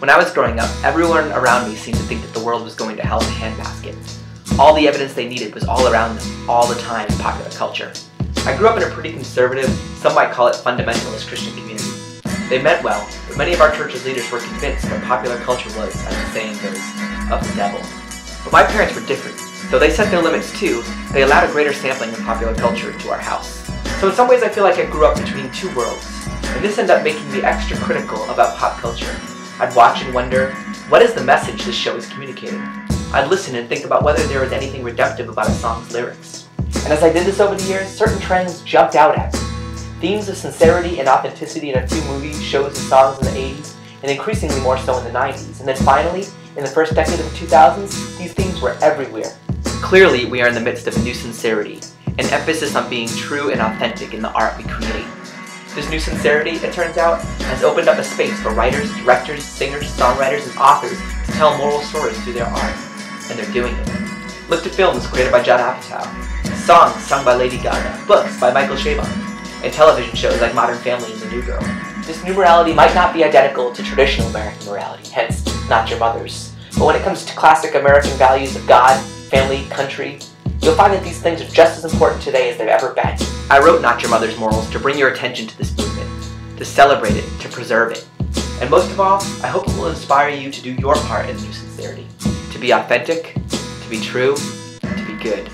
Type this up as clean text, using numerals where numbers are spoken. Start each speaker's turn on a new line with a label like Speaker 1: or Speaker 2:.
Speaker 1: When I was growing up, everyone around me seemed to think that the world was going to hell in a handbasket. All the evidence they needed was all around them, all the time in popular culture. I grew up in a pretty conservative, some might call it fundamentalist Christian community. They meant well, but many of our church's leaders were convinced that popular culture was, as the saying goes, of the devil. But my parents were different. Though they set their limits too, they allowed a greater sampling of popular culture into our house. So in some ways I feel like I grew up between two worlds, and this ended up making me extra critical about pop culture. I'd watch and wonder, what is the message this show is communicating? I'd listen and think about whether there was anything redemptive about a song's lyrics. And as I did this over the years, certain trends jumped out at me. Themes of sincerity and authenticity in a few movies, shows, and songs in the 80s, and increasingly more so in the 90s. And then finally, in the first decade of the 2000s, these themes were everywhere. Clearly, we are in the midst of a new sincerity, an emphasis on being true and authentic in the art we create. This new sincerity, it turns out, has opened up a space for writers, directors, singers, songwriters, and authors to tell moral stories through their art. And they're doing it. Look to films created by Judd Apatow, songs sung by Lady Gaga, books by Michael Chabon, and television shows like Modern Family and The New Girl. This new morality might not be identical to traditional American morality, hence, not your mother's. But when it comes to classic American values of God, family, country, you'll find that these things are just as important today as they've ever been. I wrote Not Your Mother's Morals to bring your attention to this movement, to celebrate it, to preserve it. And most of all, I hope it will inspire you to do your part in new sincerity, to be authentic, to be true, to be good.